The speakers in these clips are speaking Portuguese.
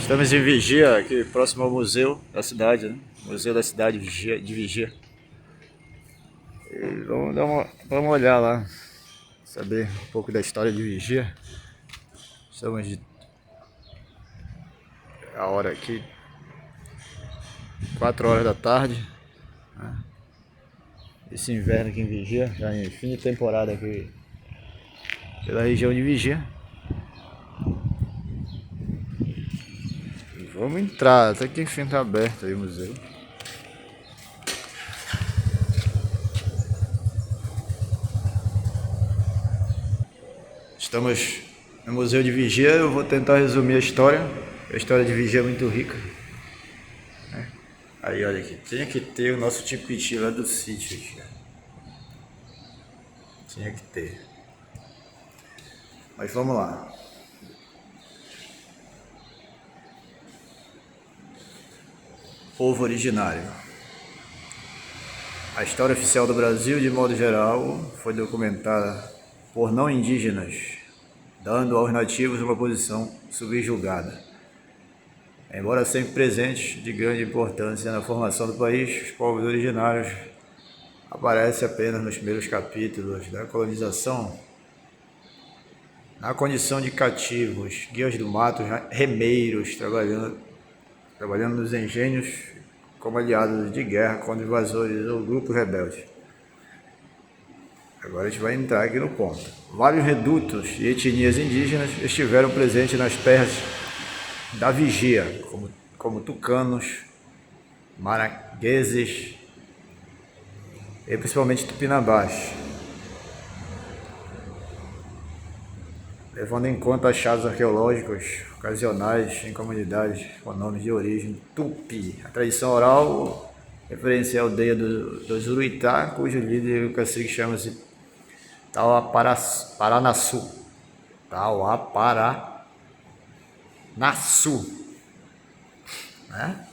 Estamos em Vigia, aqui próximo ao museu da cidade, né? Museu da cidade de Vigia. E vamos olhar lá, saber um pouco da história de Vigia. Estamos a hora aqui, 4 horas da tarde. Né? Esse inverno aqui em Vigia, já em fim de temporada aqui pela região de Vigia. E vamos entrar, até que enfim tá aberto aí o museu. Estamos no Museu de Vigia. Eu vou tentar resumir a história. A história de Vigia é muito rica. Aí olha aqui, tinha que ter o nosso tipiti lá do sítio aqui. Tinha que ter. Mas vamos lá. Povo originário. A história oficial do Brasil, de modo geral, foi documentada por não indígenas, dando aos nativos uma posição subjugada. Embora sempre presentes, de grande importância na formação do país, os povos originários aparecem apenas nos primeiros capítulos da colonização, na condição de cativos, guias do mato, remeiros, trabalhando nos engenhos como aliados de guerra contra invasores ou grupos rebeldes. Agora a gente vai entrar aqui no ponto. Vários redutos e etnias indígenas estiveram presentes nas terras da Vigia, como tucanos, maragueses e principalmente tupinambás, levando em conta achados arqueológicos ocasionais em comunidades com nomes de origem tupi. A tradição oral referencia a aldeia dos Uruitá, cujo líder o cacique chama-se Tauaparanaçu. Né?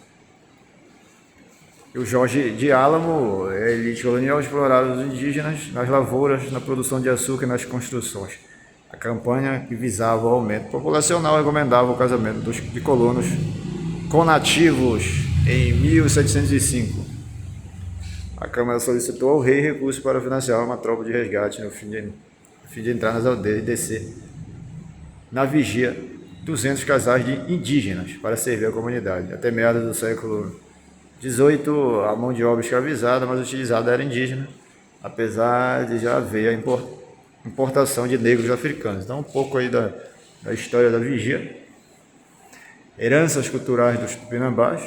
E o Jorge de Álamo, a elite colonial, explorava os indígenas nas lavouras, na produção de açúcar e nas construções. A campanha, que visava o aumento populacional, recomendava o casamento de colonos com nativos em 1705. A Câmara solicitou ao rei recursos para financiar uma tropa de resgate no fim de entrar nas aldeias e descer na Vigia 200 casais de indígenas para servir a comunidade. Até meados do século XVIII, a mão de obra escravizada, mas utilizada era indígena, apesar de já haver a importação de negros africanos. Então, um pouco aí da história da Vigia. Heranças culturais dos tupinambás.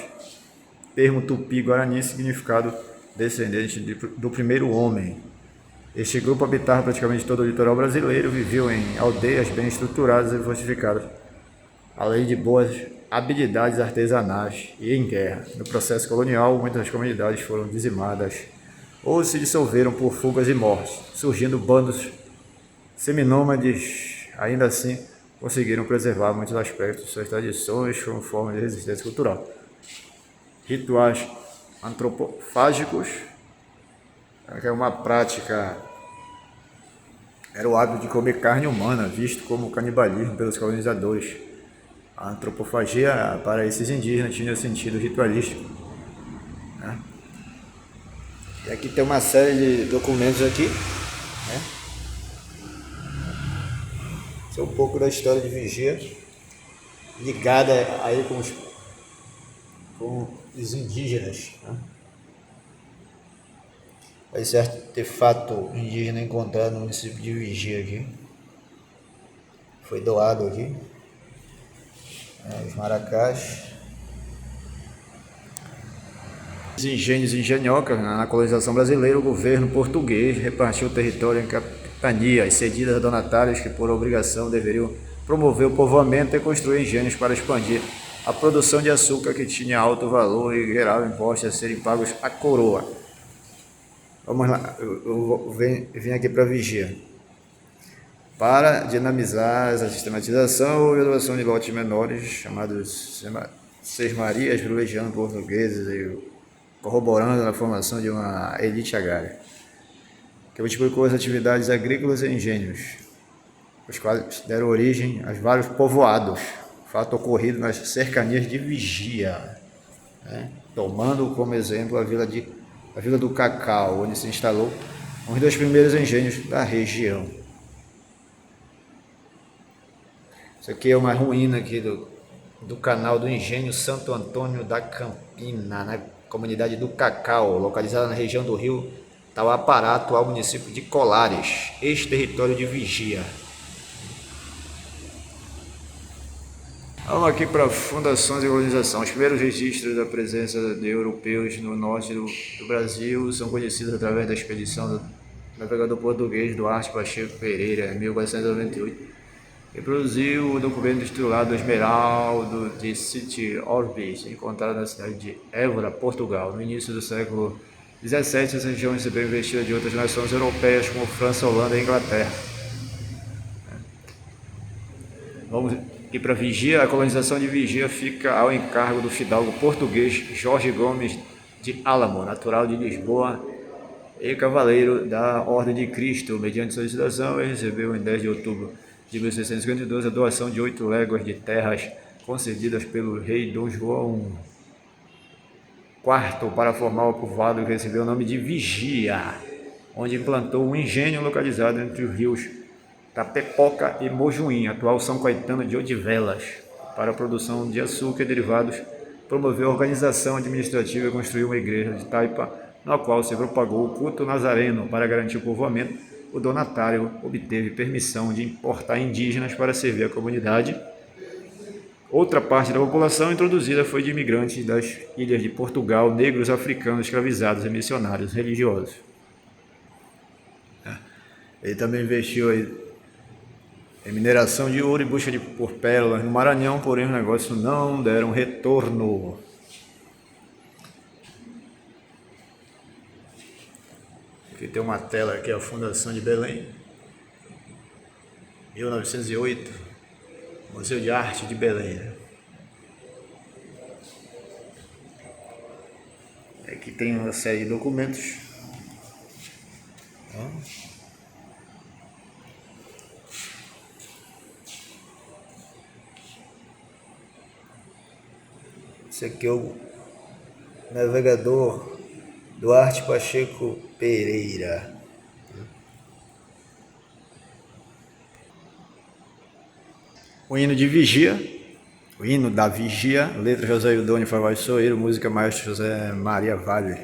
Termo tupi-guarani, significado descendente do primeiro homem. Este grupo habitava praticamente todo o litoral brasileiro, viveu em aldeias bem estruturadas e fortificadas, além de boas habilidades artesanais e em guerra. No processo colonial, muitas comunidades foram dizimadas ou se dissolveram por fugas e mortes, surgindo bandos seminômades. Ainda assim, conseguiram preservar muitos aspectos de suas tradições como forma de resistência cultural. Rituais antropofágicos, que é uma prática, era o hábito de comer carne humana, visto como canibalismo pelos colonizadores. A antropofagia, para esses indígenas, tinha sentido ritualístico. Né? E aqui tem uma série de documentos aqui, né? Isso é um pouco da história de Vigia, ligada aí com os indígenas. Né? Esse artefato indígena encontrado no município de Vigia aqui, foi doado aqui. Os maracás. Os engenhos e engenhocas. Na colonização brasileira, o governo português repartiu o território em capitanias cedidas a donatários que, por obrigação, deveriam promover o povoamento e construir engenhos para expandir a produção de açúcar, que tinha alto valor e gerava impostos a serem pagos à coroa. Vamos lá, eu vim aqui para Vigia. Para dinamizar essa sistematização e adoção de lotes menores, chamados sesmarias, privilegiando portugueses e corroborando a formação de uma elite agrária, que multiplicou as atividades agrícolas e engenhos, os quais deram origem a vários povoados, fato ocorrido nas cercanias de Vigia, né? Tomando como exemplo a Vila do Cacau, onde se instalou um dos primeiros engenhos da região. Isso aqui é uma ruína aqui do canal do Engenho Santo Antônio da Campina, na comunidade do Cacau, localizada na região do rio Tauapará, atual município de Colares, ex-território de Vigia. Vamos aqui para fundações e colonização. Os primeiros registros da presença de europeus no norte do Brasil são conhecidos através da expedição do navegador português Duarte Pacheco Pereira, em 1498, que produziu o documento intitulado Esmeraldo de City Orbis, encontrado na cidade de Évora, Portugal. No início do século XVII, essa região recebeu investida de outras nações europeias, como França, Holanda e Inglaterra. Vamos aqui para Vigia. A colonização de Vigia fica ao encargo do fidalgo português Jorge Gomes de Álamo, natural de Lisboa e cavaleiro da Ordem de Cristo. Mediante solicitação, ele recebeu em 10 de outubro de 1652 a doação de 8 léguas de terras concedidas pelo rei Dom João IV para formar o povoado que recebeu o nome de Vigia, onde implantou um engenho localizado entre os rios Tapepoca e Mojuim, atual São Caetano de Odivelas, para a produção de açúcar e derivados. Promoveu a organização administrativa e construiu uma igreja de taipa, na qual se propagou o culto nazareno. Para garantir o povoamento, o donatário obteve permissão de importar indígenas para servir a comunidade. Outra parte da população introduzida foi de imigrantes das ilhas de Portugal, negros africanos escravizados e missionários religiosos. Ele também investiu em mineração de ouro e busca por pérolas no Maranhão, porém os negócios não deram retorno. Aqui tem uma tela que é a Fundação de Belém, 1908, Museu de Arte de Belém. Aqui tem uma série de documentos. Esse aqui é o navegador Duarte Pacheco Pereira. O hino de Vigia, o hino da Vigia, letra José Eudônio Favaz Soeiro, música maestro José Maria Vale.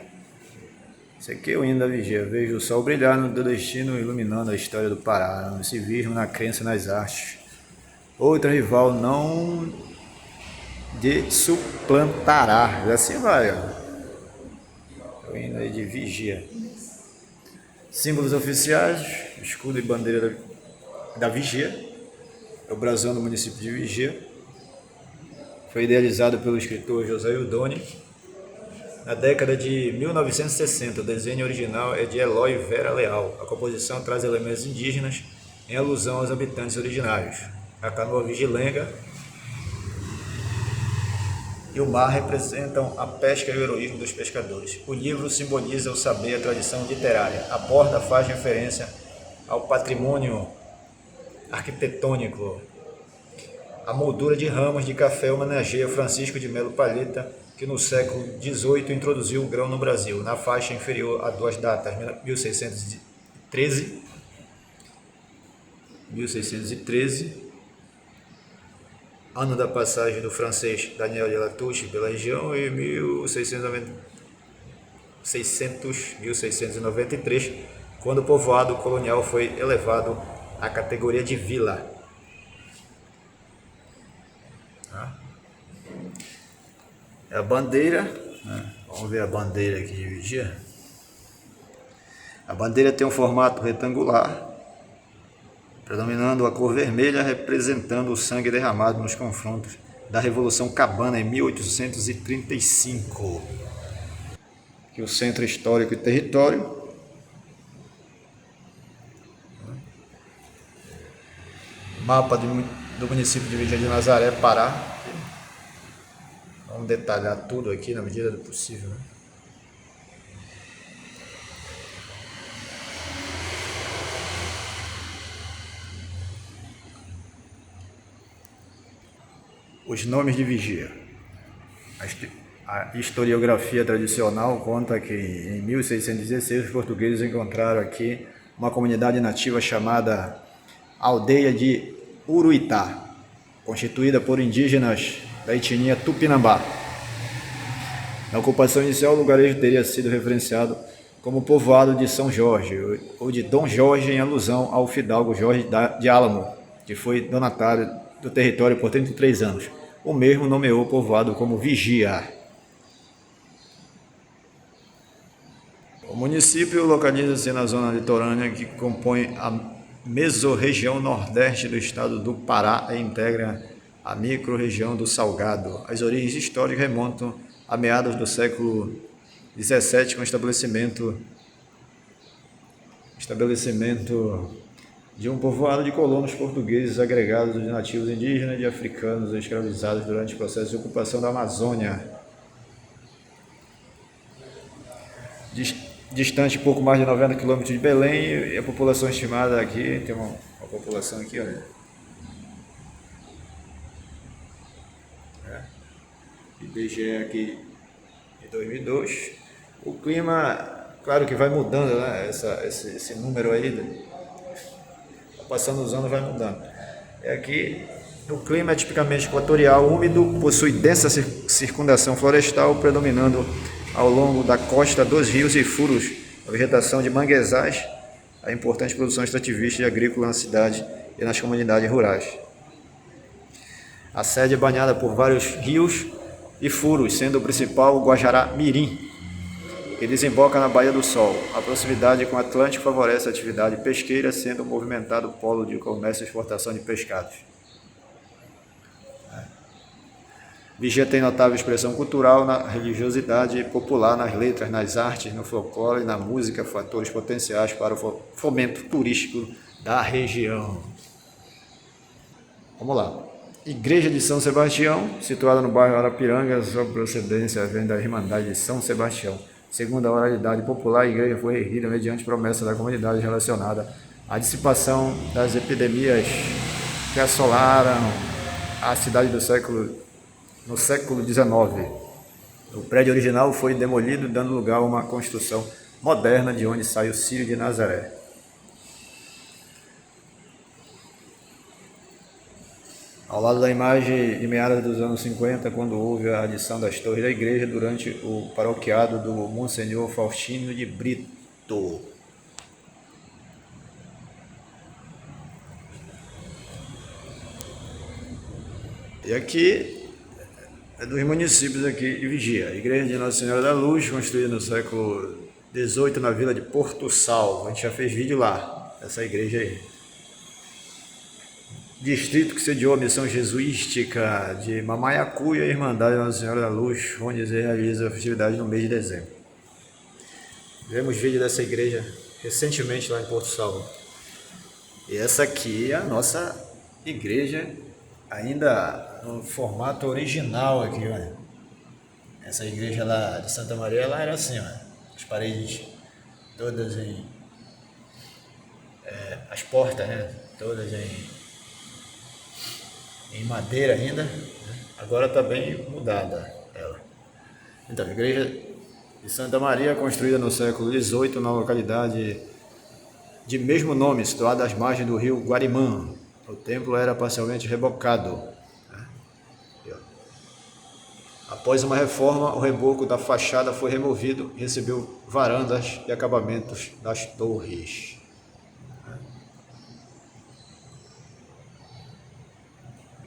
Esse aqui é o hino da Vigia. Vejo o sol brilhar no teu destino, iluminando a história do Pará, no civismo, na crença, nas artes. Outra rival não de suplantará. E assim vai, ó. O hino aí de Vigia. Símbolos oficiais: escudo e bandeira da Vigia. É o brasão do município de Vigia. Foi idealizado pelo escritor José Eudônio na década de 1960. O desenho original é de Eloy Vera Leal. A composição traz elementos indígenas em alusão aos habitantes originários. A canoa vigilenga e o mar representam a pesca e o heroísmo dos pescadores. O livro simboliza o saber e a tradição literária. A borda faz referência ao patrimônio arquitetônico. A moldura de ramos de café homenageia Francisco de Melo Palheta, que no século XVIII introduziu o grão no Brasil. Na faixa inferior há duas datas, 1613, ano da passagem do francês Daniel de Latouche pela região, e 1693, quando o povoado colonial foi elevado à categoria de vila. É a bandeira, vamos ver a bandeira aqui de Vigia. A bandeira tem um formato retangular, predominando a cor vermelha, representando o sangue derramado nos confrontos da Revolução Cabana em 1835. Aqui o centro histórico e território. Mapa do município de Vigia de Nazaré, Pará. Vamos detalhar tudo aqui na medida do possível, né? Os nomes de vigia. A historiografia tradicional conta que em 1616 os portugueses encontraram aqui uma comunidade nativa chamada Aldeia de Uruitá, constituída por indígenas da etnia Tupinambá. Na ocupação inicial, o lugarejo teria sido referenciado como povoado de São Jorge, ou de Dom Jorge, em alusão ao fidalgo Jorge de Álamo, que foi donatário do território por 33 anos. O mesmo nomeou o povoado como Vigia. O município localiza-se na zona litorânea que compõe a mesorregião nordeste do estado do Pará e integra a microrregião do Salgado. As origens históricas remontam a meados do século XVII, com o estabelecimento de um povoado de colonos portugueses agregados de nativos indígenas e de africanos escravizados durante o processo de ocupação da Amazônia. Distante pouco mais de 90 quilômetros de Belém, e a população estimada aqui, tem uma população aqui, olha. IBGE aqui de 2002. O clima, claro que vai mudando, né? Esse número aí, passando os anos vai mudando. Aqui o clima é tipicamente equatorial, úmido, possui densa circundação florestal, predominando ao longo da costa dos rios e furos a vegetação de manguezais, a importante produção extrativista e agrícola na cidade e nas comunidades rurais. A sede é banhada por vários rios e furos, sendo o principal o Guajará Mirim, que desemboca na Baía do Sol. A proximidade com o Atlântico favorece a atividade pesqueira, sendo um movimentado polo de comércio e exportação de pescados. Vigia tem notável expressão cultural na religiosidade popular, nas letras, nas artes, no folclore e na música, fatores potenciais para o fomento turístico da região. Vamos lá. Igreja de São Sebastião, situada no bairro Arapiranga, sua procedência vem da Irmandade de São Sebastião. Segundo a oralidade popular, a igreja foi erguida mediante promessa da comunidade relacionada à dissipação das epidemias que assolaram a cidade no século XIX. O prédio original foi demolido, dando lugar a uma construção moderna de onde sai o Círio de Nazaré. Ao lado da imagem de meados dos anos 50, quando houve a adição das torres da igreja durante o paroquiado do Monsenhor Faustino de Brito. E aqui é dos municípios aqui de Vigia. A igreja de Nossa Senhora da Luz, construída no século XVIII na vila de Porto Salvo. A gente já fez vídeo lá, essa igreja aí. Distrito que sediou a missão jesuística de Mamaiacu e a Irmandade Nossa Senhora da Luz, onde se realiza a festividade no mês de dezembro. Vemos vídeo dessa igreja recentemente lá em Porto Salvo. E essa aqui é a nossa igreja, ainda no formato original aqui, olha. Essa igreja lá de Santa Maria, ela era assim, ó, as paredes todas em... as portas, né, todas em madeira ainda, agora está bem mudada ela. Então, a igreja de Santa Maria, construída no século XVIII na localidade de mesmo nome, situada às margens do rio Guarimã. O templo era parcialmente rebocado. Após uma reforma, o reboco da fachada foi removido e recebeu varandas e acabamentos das torres.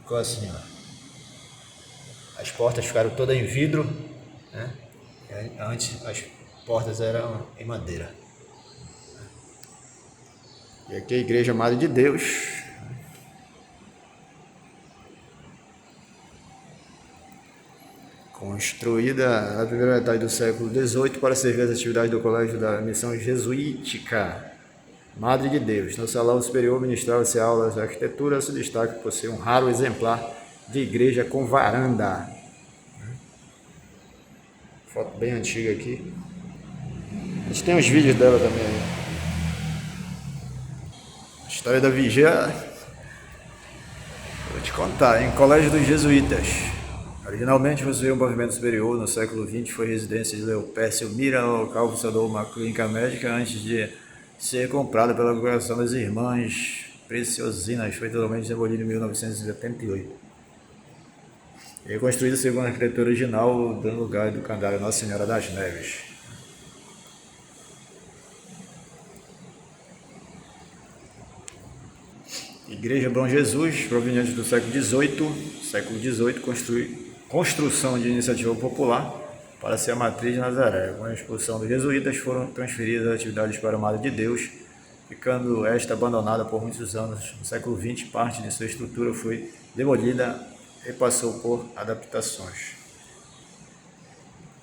Ficou assim, ó. As portas ficaram todas em vidro, né? Antes as portas eram em madeira. E aqui a Igreja Madre de Deus. Construída na primeira metade do século XVIII para servir as atividades do Colégio da Missão Jesuítica Madre de Deus. No salão superior ministrava-se aulas de arquitetura, se destaca por ser um raro exemplar de igreja com varanda. Foto bem antiga aqui. A gente tem uns vídeos dela também aí. A história da Vigia Vou te contar, em Colégio dos Jesuítas. Originalmente possuía um pavimento superior, no século XX foi residência de Leopércio Mira, no local funcionou uma clínica médica antes de ser comprada pela Congregação das Irmãs Preciosinas, foi totalmente demolida em 1978. E reconstruída segundo a arquitetura original, dando lugar do candário Nossa Senhora das Neves. Igreja Bom Jesus, proveniente do século XVIII, construção de iniciativa popular para ser a matriz de Nazaré. Com a expulsão dos jesuítas, foram transferidas as atividades para a Madre de Deus, ficando esta abandonada por muitos anos. No século XX, parte de sua estrutura foi demolida e passou por adaptações.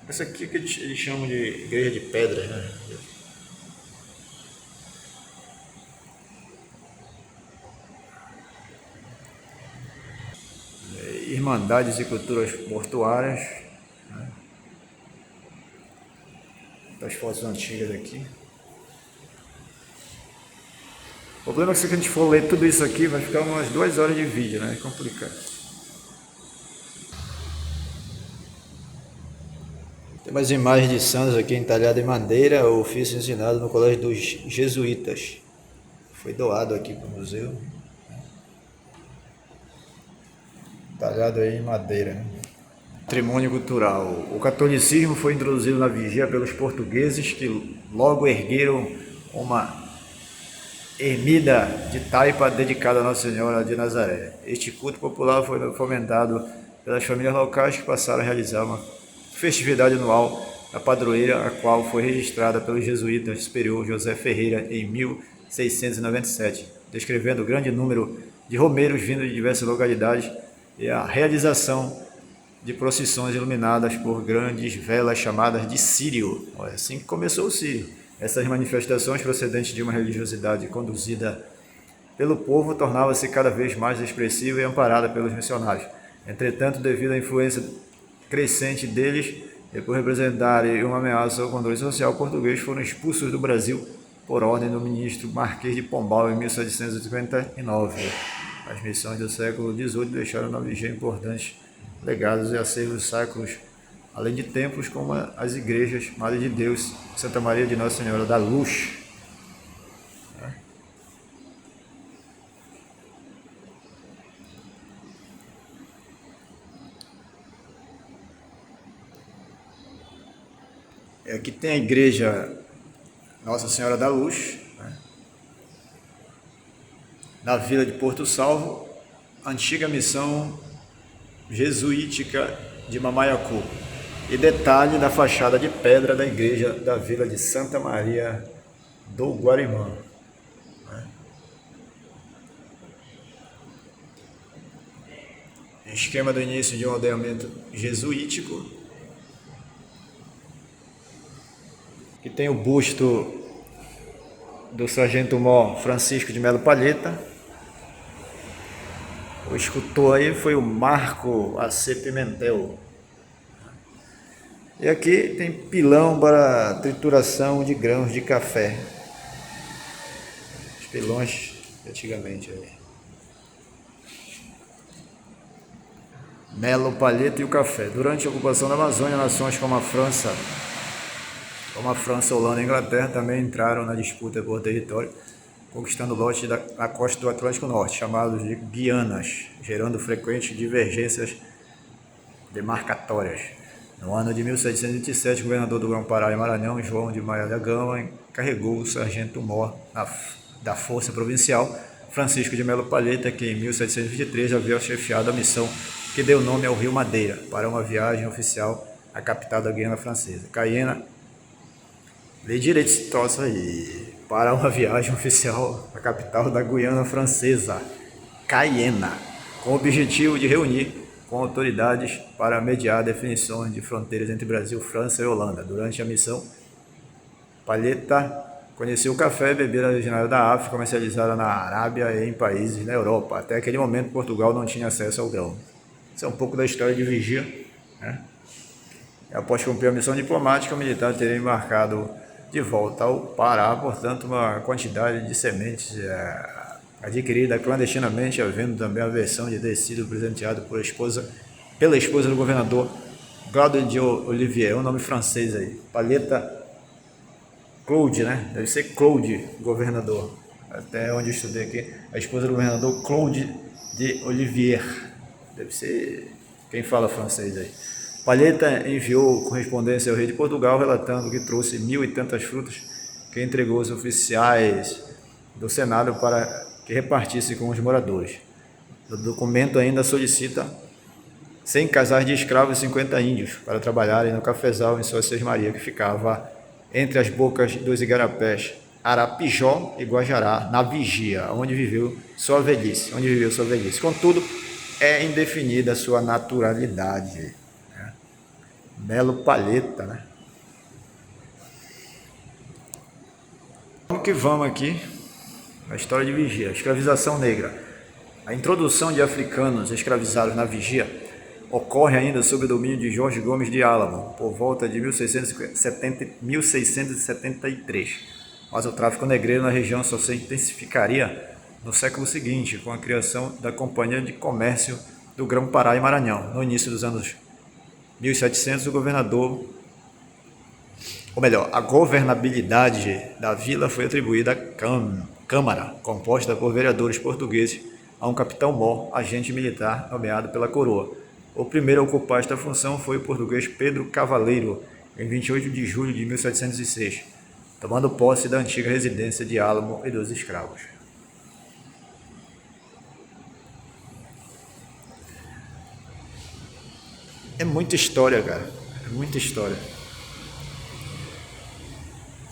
Essa aqui que eles chamam de igreja de pedra, né? Irmandades e culturas portuárias, né? Das fotos antigas aqui. O problema é que se a gente for ler tudo isso aqui, vai ficar umas 2 horas de vídeo, né? É complicado. Tem mais imagens de santos aqui entalhadas em madeira, o ofício ensinado no Colégio dos Jesuítas. Foi doado aqui para o museu. Talhado aí em madeira. Patrimônio cultural. O catolicismo foi introduzido na Vigia pelos portugueses, que logo ergueram uma ermida de taipa dedicada a Nossa Senhora de Nazaré. Este culto popular foi fomentado pelas famílias locais, que passaram a realizar uma festividade anual da padroeira, a qual foi registrada pelo jesuíta superior José Ferreira em 1697, descrevendo o grande número de romeiros vindos de diversas localidades e a realização de procissões iluminadas por grandes velas chamadas de círio. É assim que começou o círio. Essas manifestações procedentes de uma religiosidade conduzida pelo povo tornava-se cada vez mais expressiva e amparada pelos missionários. Entretanto, devido à influência crescente deles e por representarem uma ameaça ao controle social português, foram expulsos do Brasil por ordem do ministro Marquês de Pombal em 1759. As missões do século XVIII deixaram na Vigília importantes legados e acervos sacros, além de templos como as igrejas Madre de Deus, Santa Maria de Nossa Senhora da Luz. Aqui tem a igreja Nossa Senhora da Luz, né? Na vila de Porto Salvo, antiga missão jesuítica de Mamaiacu. E detalhe da fachada de pedra da igreja da vila de Santa Maria do Guarimã. Esquema do início de um aldeamento jesuítico. Que tem o busto do sargento-mor Francisco de Melo Palheta. O escultor aí foi o Marco A.C. Pimentel. E aqui tem pilão para trituração de grãos de café. Os pilões de antigamente aí. Melo Palheta e o café. Durante a ocupação da Amazônia, nações como a França, Holanda e Inglaterra também entraram na disputa por território, conquistando lotes na costa do Atlântico Norte, chamados de Guianas, gerando frequentes divergências demarcatórias. No ano de 1727, o governador do Grão-Pará e Maranhão, João de Maia da Gama, encarregou o sargento-mor da Força Provincial, Francisco de Melo Palheta, que em 1723 havia chefiado a missão que deu nome ao Rio Madeira, para uma viagem oficial à capital da Guiana Francesa. Cayena, lê direito esse troço aí, para uma viagem oficial à capital da Guiana Francesa, Cayena, com o objetivo de reunir com autoridades para mediar definições de fronteiras entre Brasil, França e Holanda. Durante a missão, Palheta conheceu o café e bebida originária da África, comercializada na Arábia e em países na Europa. Até aquele momento, Portugal não tinha acesso ao grão. Isso é um pouco da história de Vigia, né? Após cumprir a missão diplomática, o militar teria embarcado de volta ao Pará, portanto, uma quantidade de sementes adquirida clandestinamente, havendo também a versão de ter sido presenteado pela esposa do governador Claude de Olivier, é um nome francês aí, palheta Claude, né? Deve ser Claude, governador, até onde eu estudei aqui, a esposa do governador Claude de Olivier, deve ser quem fala francês aí. Palheta enviou correspondência ao rei de Portugal relatando que trouxe 1000 e tantas frutas que entregou aos oficiais do Senado para que repartisse com os moradores. O documento ainda solicita 100 casais de escravos e 50 índios para trabalharem no cafezal em sua sesmaria, que ficava entre as bocas dos igarapés Arapijó e Guajará, na Vigia, onde viveu sua velhice. Contudo, é indefinida a sua naturalidade. Belo Palheta, né? Vamos que vamos aqui, a história de Vigia, a escravização negra. A introdução de africanos escravizados na Vigia ocorre ainda sob o domínio de Jorge Gomes de Álamo, por volta de 1673, mas o tráfico negreiro na região só se intensificaria no século seguinte, com a criação da Companhia de Comércio do Grão-Pará e Maranhão. No início dos anos 1700, a governabilidade da vila foi atribuída à Câmara, composta por vereadores portugueses, a um capitão-mor, agente militar nomeado pela coroa. O primeiro a ocupar esta função foi o português Pedro Cavaleiro, em 28 de julho de 1706, tomando posse da antiga residência de Álamo e dos escravos. É muita história, cara. É muita história.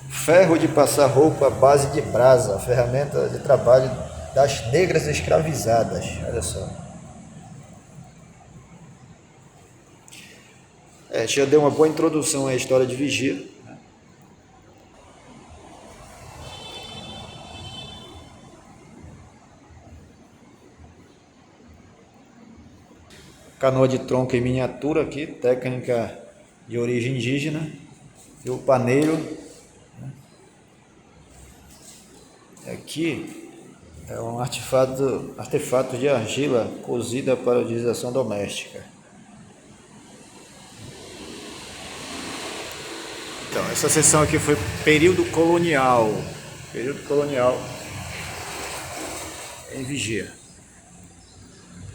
Ferro de passar roupa à base de brasa, ferramenta de trabalho das negras escravizadas. Olha só. Já deu uma boa introdução à história de Vigia. Canoa de tronco em miniatura aqui, técnica de origem indígena. E o paneiro. Aqui é um artefato de argila cozida para utilização doméstica. Então, essa seção aqui foi período colonial em Vigia.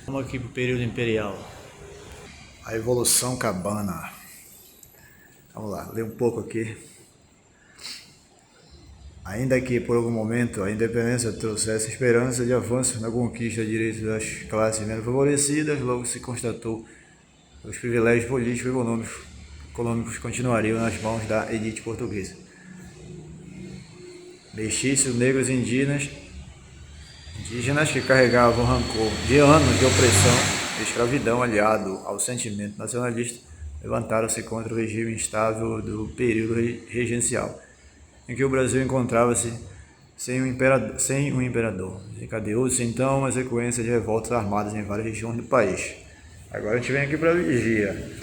Vamos aqui para o período imperial. A Evolução Cabana. Vamos lá, ler um pouco aqui. Ainda que por algum momento a independência trouxesse esperança de avanço na conquista de direitos das classes menos favorecidas, logo se constatou que os privilégios políticos e econômicos continuariam nas mãos da elite portuguesa. Mestiços, negros e indígenas que carregavam rancor de anos de opressão e escravidão, aliado ao sentimento nacionalista, levantaram-se contra o regime instável do período regencial, em que o Brasil encontrava-se sem um imperador. Desencadeou-se então uma sequência de revoltas armadas em várias regiões do país. Agora a gente vem aqui para a Vigia.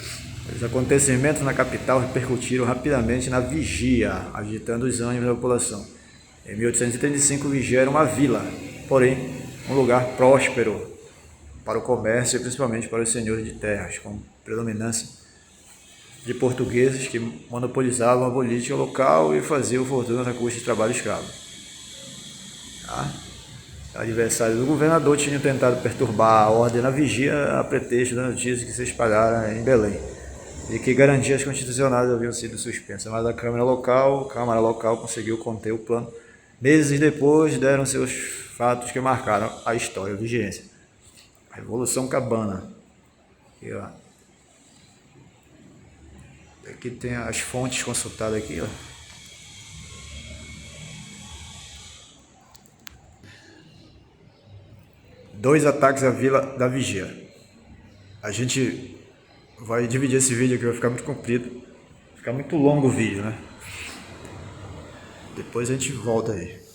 Os acontecimentos na capital repercutiram rapidamente na Vigia, agitando os ânimos da população. Em 1835, Vigia era uma vila, porém um lugar próspero para o comércio e principalmente para os senhores de terras, com predominância de portugueses que monopolizavam a política local e faziam fortunas à custa de trabalho escravo. Adversários do governador tinham tentado perturbar a ordem na Vigia a pretexto das notícias que se espalharam em Belém e que garantias constitucionais haviam sido suspensas, mas a Câmara local conseguiu conter o plano. Meses depois deram seus fatos que marcaram a história vigiense. A Revolução Cabana. Aqui, ó. Aqui tem as fontes consultadas aqui, ó. Dois ataques à Vila da Vigia. A gente vai dividir esse vídeo aqui, vai ficar muito comprido. Vai ficar muito longo o vídeo, né? Depois a gente volta aí.